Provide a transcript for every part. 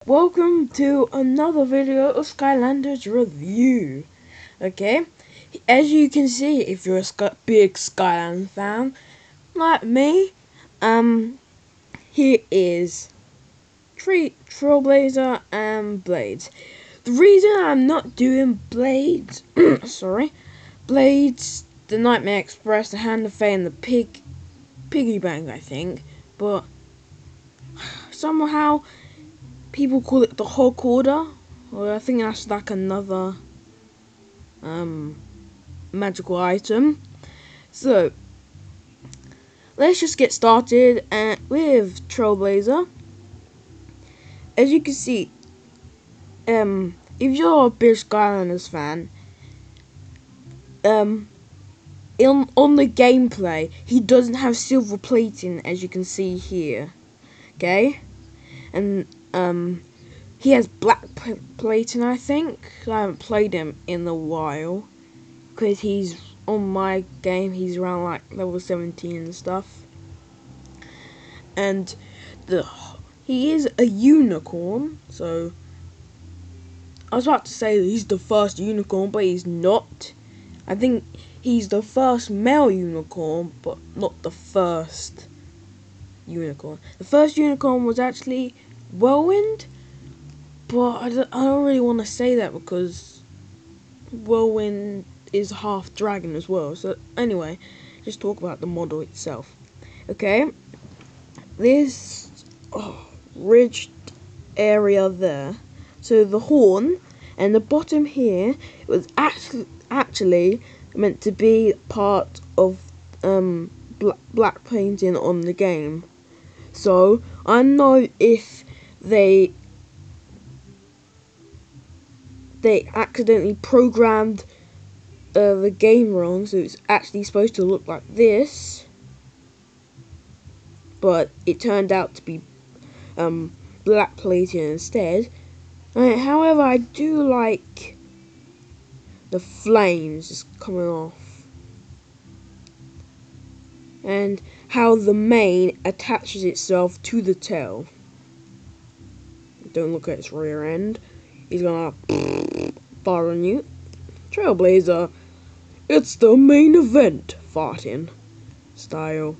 Welcome to another video of Skylander's review. Okay, as you can see, if you're a big Skylander fan like me, here is Trailblazer and Blades. The reason I'm not doing Blades, Blades, the Nightmare Express, the Hand of Fate, and the Piggy Bank, I think, but somehow people call it the Hog Order. Well, I think that's like another magical item. So let's just get started with Trailblazer. As you can see, if you're a big Skylanders fan, on the gameplay, he doesn't have silver plating, as you can see here. Okay, and he has black plating, I think. I haven't played him in a while, because he's on my game, he's around like level 17 and stuff. And he is a unicorn, so I was about to say that he's the first unicorn, but he's not. I think he's the first male unicorn, but not the first unicorn. The first unicorn was actually Whirlwind, but I don't really want to say that because Whirlwind is half dragon as well. So anyway, just talk about the model itself. Okay, this ridged area there, so the horn and the bottom here was actually meant to be part of black painting on the game. So I know if they accidentally programmed the game wrong, so it's actually supposed to look like this, but it turned out to be black plating instead. However, I do like the flames just coming off, and how the mane attaches itself to the tail. Don't look at its rear end. He's gonna fire on you. Trailblazer, it's the main event, farting style.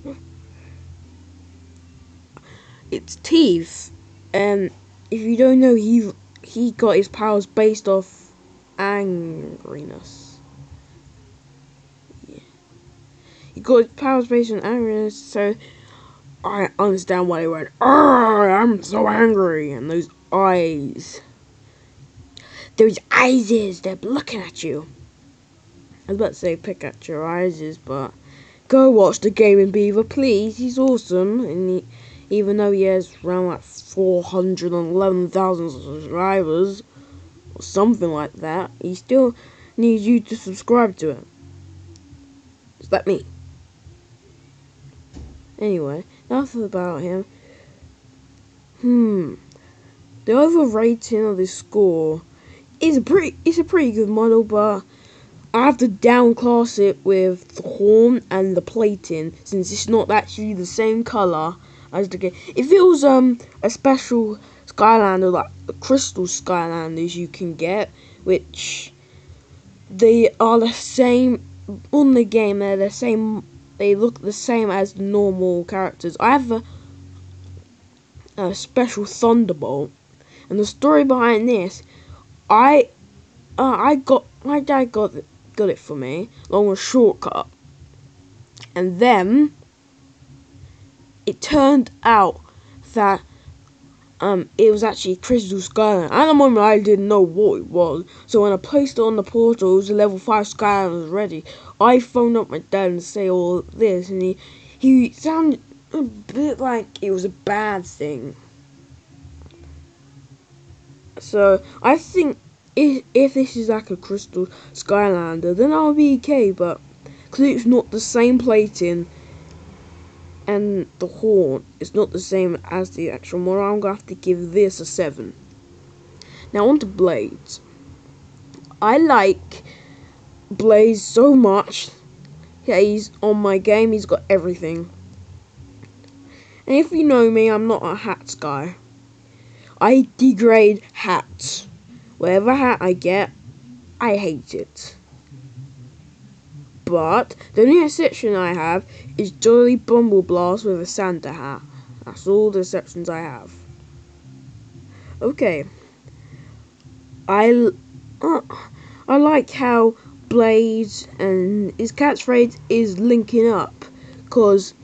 Its teeth, and if you don't know, he got his powers based off angriness. Yeah. He got his powers based on angriness, so I understand why they went, I'm so angry, and those eyes. Those eyes, they're looking at you. I was about to say pick at your eyes, but go watch the Gaming Beaver, please. He's awesome, and even though he has around like 411,000 subscribers or something like that, he still needs you to subscribe to it. Is that me? Anyway, enough about him. The overrating of this score is it's a pretty good model, but I have to downclass it with the horn and the plating, since it's not actually the same colour as the game. If it was a special Skylander, like the crystal Skylanders you can get, which they are the same on the game, they're the same, they look the same as the normal characters. I have a special Thunderbolt, and the story behind this, my dad got it for me along with Shortcut, and then it turned out that it was actually Crystal Skylander. At the moment I didn't know what it was, so when I placed it on the portal, it was a level 5 Skylander was ready. I phoned up my dad and say all this, and he sounded a bit like it was a bad thing. So I think if this is like a Crystal Skylander, then I'll be okay, but because it's not the same plating and the horn, it's not the same as the actual model, I'm going to have to give this a 7. Now on to Blades. I like Blades so much. Yeah, he's on my game, he's got everything. And if you know me, I'm not a hats guy. I degrade hats. Whatever hat I get, I hate it. But the only exception I have is Jolly Bumbleblast with a Santa hat. That's all the exceptions I have. Okay. I like how Blaze and his catchphrase is linking up, because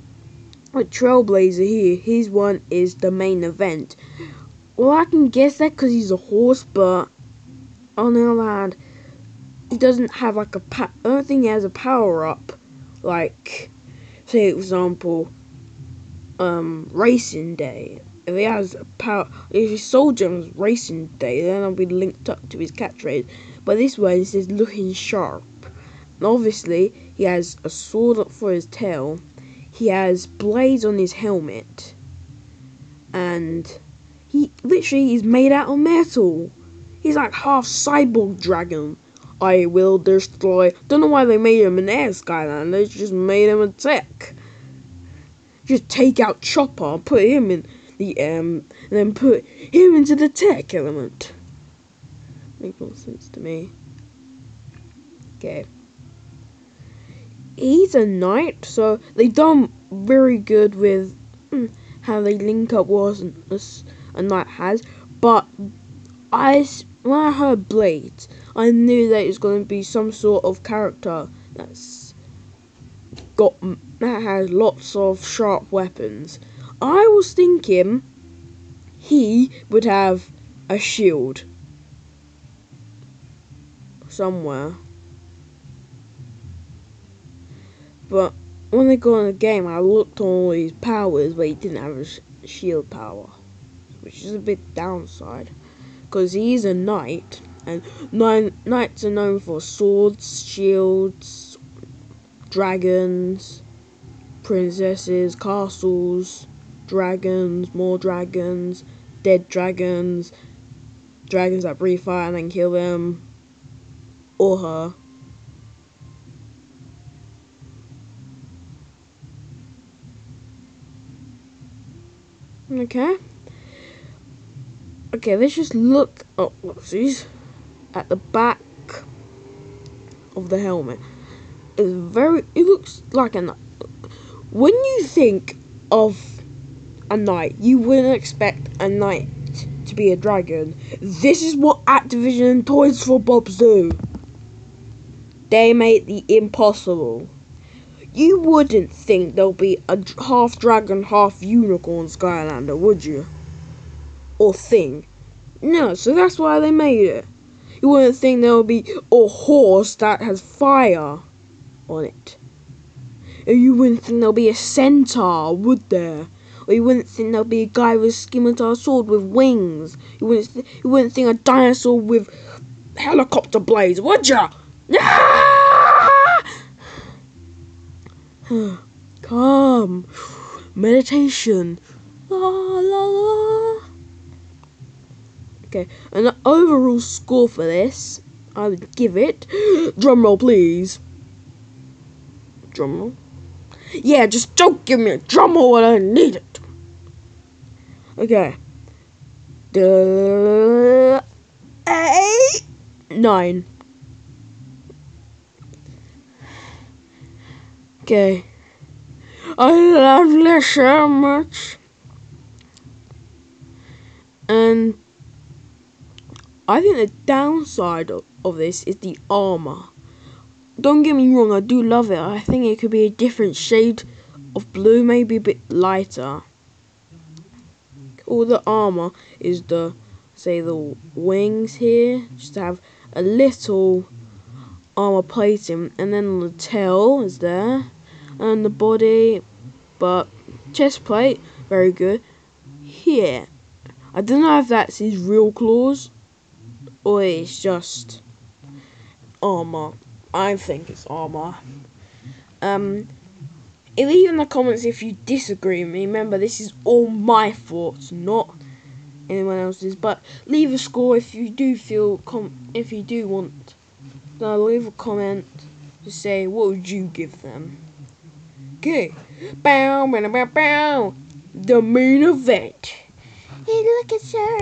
with Trailblazer here, his one is the main event. Well, I can guess that because he's a horse, but on the other hand, he doesn't have like I don't think he has a power up, like, say for example, Racing Day. If he has a power, if his Soul Gem's Racing Day, then I'll be linked up to his catchphrase. But this one it says looking sharp. And obviously, he has a sword up for his tail. He has blades on his helmet, and he literally is made out of metal. He's like half cyborg dragon. I will destroy. Don't know why they made him an air Skylander. They just made him a tech. Just take out Chopper, put him in the and then put him into the tech element. Makes more sense to me. Okay. He's a knight, so they've done very good with how they link up what a knight has. But when I heard Blades, I knew that it's going to be some sort of character that has lots of sharp weapons. I was thinking he would have a shield somewhere. But when I got in the game, I looked on all his powers, but he didn't have a shield power, which is a bit downside, because he is a knight, and knights are known for swords, shields, dragons, princesses, castles, dragons, more dragons, dead dragons, dragons that breathe fire and then kill them, or her. Okay, let's just look at the back of the helmet. It looks like a knight. When you think of a knight, you wouldn't expect a knight to be a dragon. This is what Activision and Toys for Bobs do. They make the impossible. You wouldn't think there'll be a half dragon, half unicorn Skylander, would you? Or thing. No, so that's why they made it. You wouldn't think there'll be a horse that has fire on it. Or you wouldn't think there'll be a centaur, would there? Or you wouldn't think there'll be a guy with a scimitar sword with wings. You wouldn't think a dinosaur with helicopter blades, would ya? Calm. Meditation. La la la. Okay, and the overall score for this, I would give it. Drumroll, please. Drumroll. Yeah, just don't give me a drumroll when I need it. Okay. 9. Okay. I love this so much. And I think the downside of this is the armor. Don't get me wrong, I do love it. I think it could be a different shade of blue, maybe a bit lighter. All the armor is the wings here, just to have a little armor plating, and then the tail is there, and the body, but chest plate, very good. Here, I don't know if that's his real claws or it's just armor. I think it's armor. Leave in the comments if you disagree with me. Remember, this is all my thoughts, not anyone else's. But leave a score if you do want. Leave a comment to say what would you give them. Okay, bow, bow, bow, bow. The main event. Hey, look at her.